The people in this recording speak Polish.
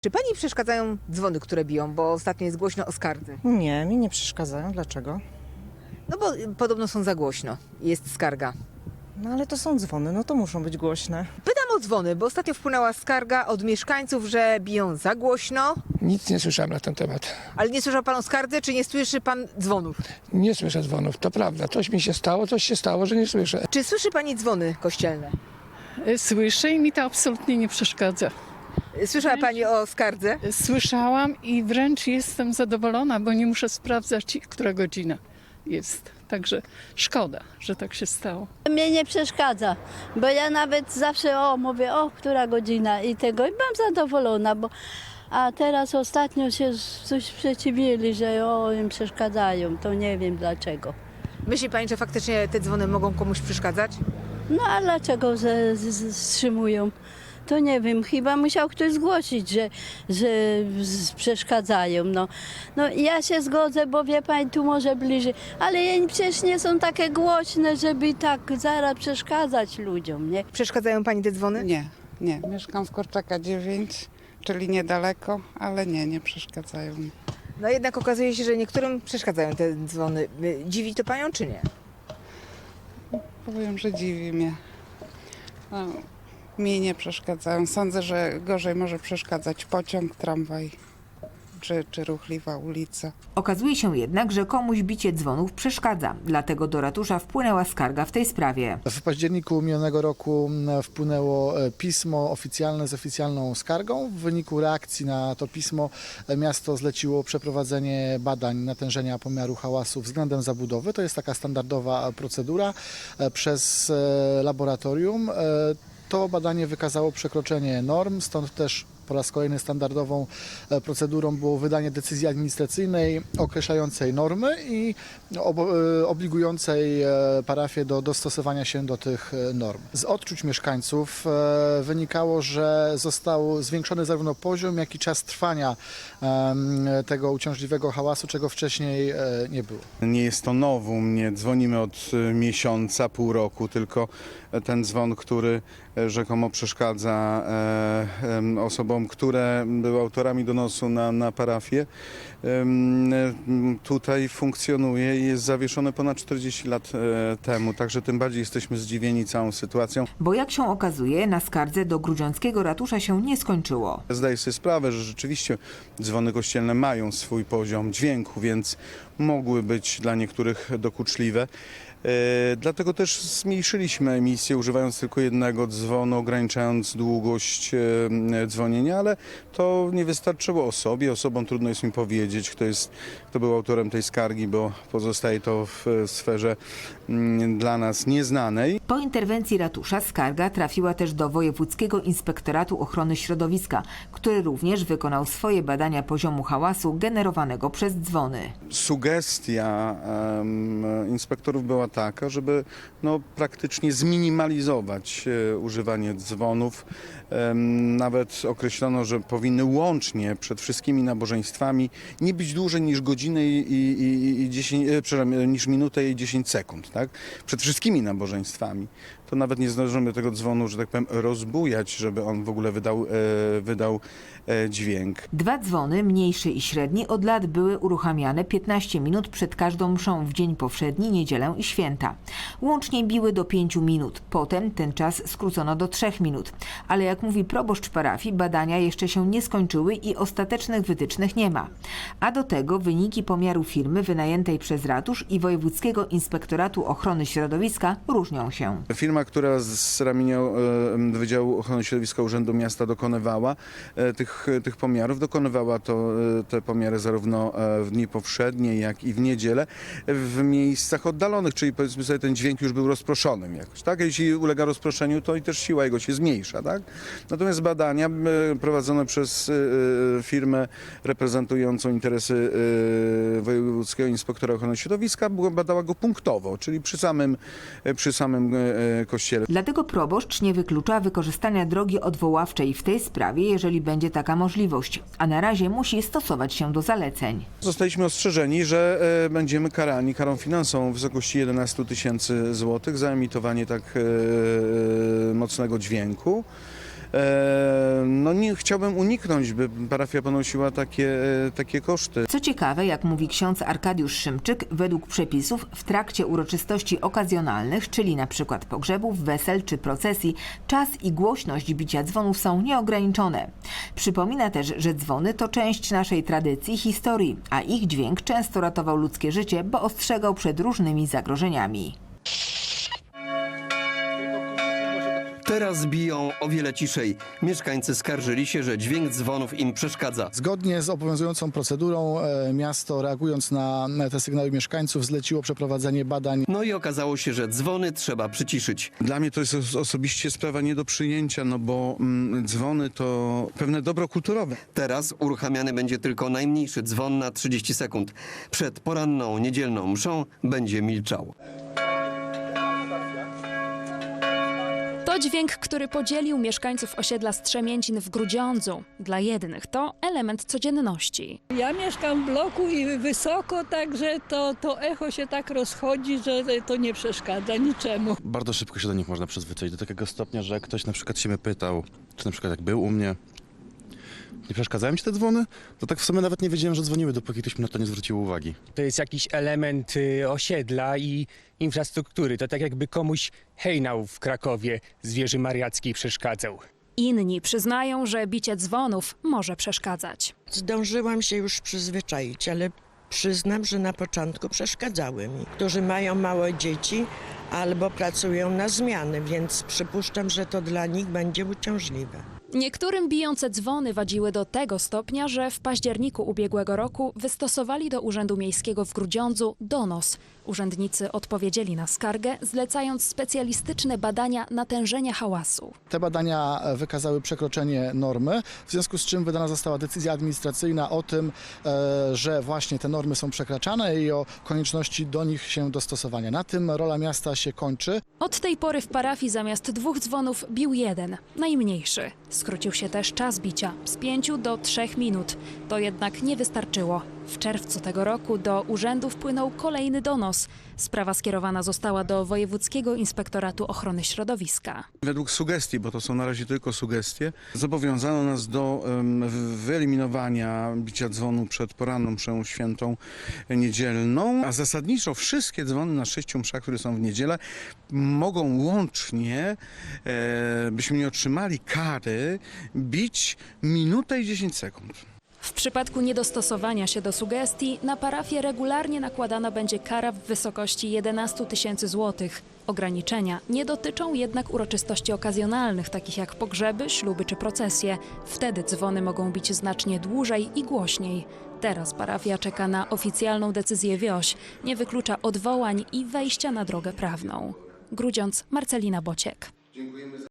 Czy pani przeszkadzają dzwony, które biją, bo ostatnio jest głośno o skardze? Nie, mi nie przeszkadzają. Dlaczego? No bo podobno są za głośno. Jest skarga. No ale to są dzwony, no to muszą być głośne. Pytam o dzwony, bo ostatnio wpłynęła skarga od mieszkańców, że biją za głośno. Nic nie słyszałem na ten temat. Ale nie słyszał pan o skardze, czy nie słyszy pan dzwonów? Nie słyszę dzwonów, to prawda. Coś mi się stało, coś się stało, że nie słyszę. Czy słyszy pani dzwony kościelne? Słyszę i mi to absolutnie nie przeszkadza. Słyszała pani o skardze? Słyszałam i wręcz jestem zadowolona, bo nie muszę sprawdzać, która godzina jest. Także szkoda, że tak się stało. Mnie nie przeszkadza, bo ja nawet zawsze mówię, która godzina i tego i byłam zadowolona, a teraz ostatnio się coś sprzeciwili, że im przeszkadzają, to nie wiem dlaczego. Myśli pani, że faktycznie te dzwony mogą komuś przeszkadzać? No a dlaczego wstrzymują? To nie wiem, chyba musiał ktoś zgłosić, że przeszkadzają. No ja się zgodzę, bo wie pani, tu może bliżej, ale przecież nie są takie głośne, żeby tak zaraz przeszkadzać ludziom, nie? Przeszkadzają pani te dzwony? Nie. Mieszkam w Korczaka 9, czyli niedaleko, ale nie przeszkadzają mi. No jednak okazuje się, że niektórym przeszkadzają te dzwony. Dziwi to panią, czy nie? Powiem, że dziwi mnie. No, mi nie przeszkadzają. Sądzę, że gorzej może przeszkadzać pociąg, tramwaj czy ruchliwa ulica. Okazuje się jednak, że komuś bicie dzwonów przeszkadza. Dlatego do ratusza wpłynęła skarga w tej sprawie. W październiku minionego roku wpłynęło pismo oficjalne z oficjalną skargą. W wyniku reakcji na to pismo miasto zleciło przeprowadzenie badań natężenia pomiaru hałasu względem zabudowy. To jest taka standardowa procedura przez laboratorium. To badanie wykazało przekroczenie norm, stąd też po raz kolejny standardową procedurą było wydanie decyzji administracyjnej określającej normy i obligującej parafię do dostosowania się do tych norm. Z odczuć mieszkańców wynikało, że został zwiększony zarówno poziom, jak i czas trwania tego uciążliwego hałasu, czego wcześniej nie było. Nie jest to nowum, nie dzwonimy od miesiąca, pół roku, tylko ten dzwon, który rzekomo przeszkadza osobom, które były autorami donosu na parafię, tutaj funkcjonuje i jest zawieszony ponad 40 lat temu, także tym bardziej jesteśmy zdziwieni całą sytuacją. Bo jak się okazuje, na skardze do grudziąckiego ratusza się nie skończyło. Zdaję sobie sprawę, że rzeczywiście dzwony kościelne mają swój poziom dźwięku, więc mogły być dla niektórych dokuczliwe. Dlatego też zmniejszyliśmy emisję, używając tylko jednego dzwonu, ograniczając długość dzwonienia, ale to nie wystarczyło osobom trudno jest mi powiedzieć, kto był autorem tej skargi, bo pozostaje to w sferze dla nas nieznanej. Po interwencji ratusza skarga trafiła też do Wojewódzkiego Inspektoratu Ochrony Środowiska, który również wykonał swoje badania poziomu hałasu generowanego przez dzwony. Sugestia inspektorów była taka, żeby praktycznie zminimalizować używanie dzwonów. Nawet określono, że powinny łącznie przed wszystkimi nabożeństwami nie być dłużej niż godzinę niż minutę i 10 sekund. Tak? Przed wszystkimi nabożeństwami. To nawet nie zdążymy tego dzwonu, że tak powiem, rozbujać, żeby on w ogóle wydał dźwięk. 2 dzwony, mniejszy i średni, od lat były uruchamiane 15 minut przed każdą mszą w dzień powszedni, niedzielę i święta. Łącznie biły do 5 minut. Potem ten czas skrócono do 3 minut. Ale jak mówi proboszcz parafii, badania jeszcze się nie skończyły i ostatecznych wytycznych nie ma. A do tego wyniki pomiaru firmy wynajętej przez ratusz i Wojewódzkiego Inspektoratu Ochrony Środowiska różnią się. Firma, która z ramienia Wydziału Ochrony Środowiska Urzędu Miasta dokonywała tych pomiarów, dokonywała te pomiary zarówno w dni powszednie, jak i w niedzielę w miejscach oddalonych, czyli powiedzmy sobie ten dźwięk już był rozproszonym jakoś, tak? Jeśli ulega rozproszeniu, to i też siła jego się zmniejsza, tak? Natomiast badania prowadzone przez firmę reprezentującą interesy Wojewódzkiego Inspektora Ochrony Środowiska badała go punktowo, czyli przy samym kościele. Dlatego proboszcz nie wyklucza wykorzystania drogi odwoławczej w tej sprawie, jeżeli będzie taka możliwość, a na razie musi stosować się do zaleceń. Zostaliśmy ostrzeżeni, że będziemy karani karą finansową w wysokości 11 000 złotych za emitowanie tak mocnego dźwięku. no nie chciałbym uniknąć, by parafia ponosiła takie koszty. Co ciekawe, jak mówi ksiądz Arkadiusz Szymczyk, według przepisów w trakcie uroczystości okazjonalnych, czyli na przykład pogrzebów, wesel czy procesji, czas i głośność bicia dzwonów są nieograniczone. Przypomina też, że dzwony to część naszej tradycji i historii, a ich dźwięk często ratował ludzkie życie, bo ostrzegał przed różnymi zagrożeniami. Teraz biją o wiele ciszej. Mieszkańcy skarżyli się, że dźwięk dzwonów im przeszkadza. Zgodnie z obowiązującą procedurą miasto, reagując na te sygnały mieszkańców, zleciło przeprowadzenie badań. No i okazało się, że dzwony trzeba przyciszyć. Dla mnie to jest osobiście sprawa nie do przyjęcia, no bo dzwony to pewne dobro kulturowe. Teraz uruchamiany będzie tylko najmniejszy dzwon na 30 sekund. Przed poranną niedzielną mszą będzie milczał. To dźwięk, który podzielił mieszkańców osiedla Strzemięcin w Grudziądzu. Dla jednych to element codzienności. Ja mieszkam w bloku i wysoko, także to echo się tak rozchodzi, że to nie przeszkadza niczemu. Bardzo szybko się do nich można przyzwyczaić, do takiego stopnia, że jak ktoś na przykład się mnie pytał, czy na przykład jak był u mnie, nie przeszkadzają ci te dzwony? To tak w sumie nawet nie wiedziałem, że dzwoniły, dopóki ktoś mi na to nie zwrócił uwagi. To jest jakiś element osiedla i infrastruktury. To tak jakby komuś hejnał w Krakowie z wieży mariackiej przeszkadzał. Inni przyznają, że bicie dzwonów może przeszkadzać. Zdążyłam się już przyzwyczaić, ale przyznam, że na początku przeszkadzały mi. Którzy mają małe dzieci albo pracują na zmiany, więc przypuszczam, że to dla nich będzie uciążliwe. Niektórym bijące dzwony wadziły do tego stopnia, że w październiku ubiegłego roku wystosowali do Urzędu Miejskiego w Grudziądzu donos. Urzędnicy odpowiedzieli na skargę, zlecając specjalistyczne badania natężenia hałasu. Te badania wykazały przekroczenie normy, w związku z czym wydana została decyzja administracyjna o tym, że właśnie te normy są przekraczane i o konieczności do nich się dostosowania. Na tym rola miasta się kończy. Od tej pory w parafii zamiast 2 dzwonów bił 1, najmniejszy. Skrócił się też czas bicia z 5 do 3 minut. To jednak nie wystarczyło. W czerwcu tego roku do urzędu wpłynął kolejny donos. Sprawa skierowana została do Wojewódzkiego Inspektoratu Ochrony Środowiska. Według sugestii, bo to są na razie tylko sugestie, zobowiązano nas do wyeliminowania bicia dzwonu przed poranną mszą świętą niedzielną, a zasadniczo wszystkie dzwony na 6 mszach, które są w niedzielę, mogą łącznie, byśmy nie otrzymali kary, bić minutę i 10 sekund. W przypadku niedostosowania się do sugestii na parafię regularnie nakładana będzie kara w wysokości 11 000 złotych. Ograniczenia nie dotyczą jednak uroczystości okazjonalnych, takich jak pogrzeby, śluby czy procesje. Wtedy dzwony mogą bić znacznie dłużej i głośniej. Teraz parafia czeka na oficjalną decyzję WIOŚ. Nie wyklucza odwołań i wejścia na drogę prawną. Grudziądz, Marcelina Bociek. Dziękujemy